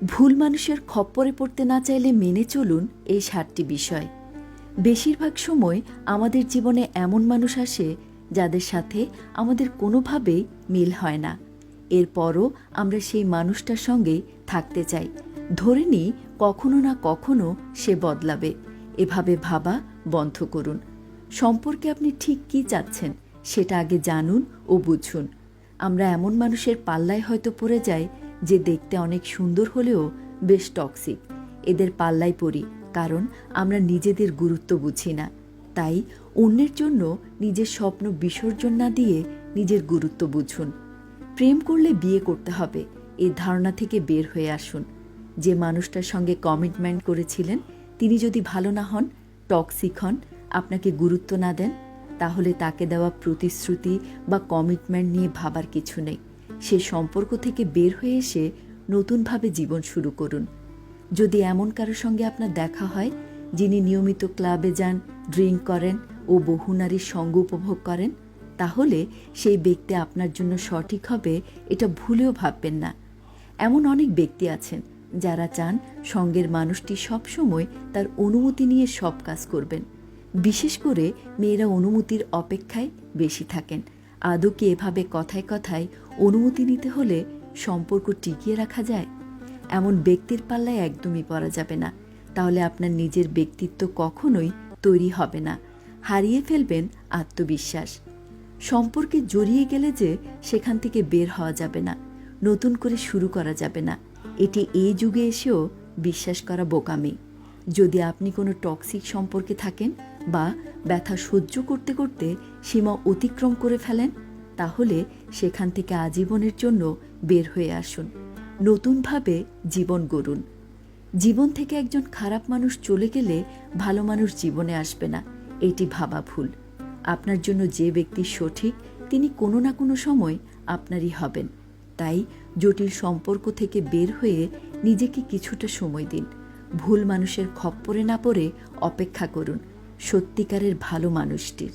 ভুল মানুষের খপ্পরে পড়তে না চাইলে মেনে চলুন এই 7টি বিষয়। বেশিরভাগ সময় আমাদের জীবনে এমন মানুষ আসে যাদের সাথে আমাদের কোনোভাবেই মিল হয় না। এরপরও আমরা সেই মানুষটার সঙ্গেই থাকতে চাই, ধরে নিই কখনো না কখনো সে বদলাবে। এভাবে ভাবা বন্ধ করুন। সম্পর্কে আপনি ঠিক কী চাচ্ছেন সেটা আগে জানুন ও বুঝুন। আমরা এমন মানুষের পাল্লায় হয়তো পড়ে যাই যে দেখতে অনেক সুন্দর হলেও বেশ টক্সিক। এদের পাল্লায় পড়ি কারণ আমরা নিজেদের গুরুত্ব বুঝি না। তাই অন্যের জন্য নিজের স্বপ্ন বিসর্জন না দিয়ে নিজের গুরুত্ব বুঝুন। প্রেম করলে বিয়ে করতে হবে এই ধারণা থেকে বের হয়ে আসুন। যে মানুষটার সঙ্গে কমিটমেন্ট করেছিলেন তিনি যদি ভালো না হন, টক্সিক হন, আপনাকে গুরুত্ব না দেন, তাহলে তাকে দেওয়া প্রতিশ্রুতি বা কমিটমেন্ট নিয়ে ভাবার কিছু নেই। সে সম্পর্ক থেকে বের হয়ে এসে নতুনভাবে জীবন শুরু করুন। যদি এমন কারোর সঙ্গে আপনার দেখা হয় যিনি নিয়মিত ক্লাবে যান, ড্রিঙ্ক করেন ও বহু নারীর সঙ্গ উপভোগ করেন, তাহলে সেই ব্যক্তি আপনার জন্য সঠিক হবে এটা ভুলেও ভাববেন না। এমন অনেক ব্যক্তি আছেন যারা চান সঙ্গের মানুষটি সবসময় তার অনুমতি নিয়ে সব কাজ করবেন। বিশেষ করে মেয়েরা অনুমতির অপেক্ষায় বেশি থাকেন। আদৌ কি এভাবে কথায় কথায় অনুমতি নিতে হলে সম্পর্ক টিকিয়ে রাখা যায়? এমন ব্যক্তির পাল্লায় একদমই পড়া যাবে না। তাহলে আপনার নিজের ব্যক্তিত্ব কখনোই তৈরি হবে না। হারিয়ে ফেলবেন আত্মবিশ্বাস। সম্পর্কে জড়িয়ে গেলে যে সেখান থেকে বের হওয়া যাবে না, নতুন করে শুরু করা যাবে না, এটি এই যুগে এসেও বিশ্বাস করা বোকামি। যদি আপনি কোনো টক্সিক সম্পর্কে থাকেন বা ব্যথা সহ্য করতে করতে সীমা অতিক্রম করে ফেলেন, তাহলে সেখান থেকে আজীবনের জন্য বের হয়ে আসুন। নতুনভাবে জীবন গড়ুন। জীবন থেকে একজন খারাপ মানুষ চলে গেলে ভালো মানুষ জীবনে আসবে না, এটি ভাবা ভুল। আপনার জন্য যে ব্যক্তি সঠিক তিনি কোনো না কোনো সময় আপনারই হবেন। তাই জটিল সম্পর্ক থেকে বের হয়ে নিজেকে কিছুটা সময় দিন। ভুল মানুষের খপ্পরে না পড়ে অপেক্ষা করুন সত্যিকারের ভালো মানুষটির।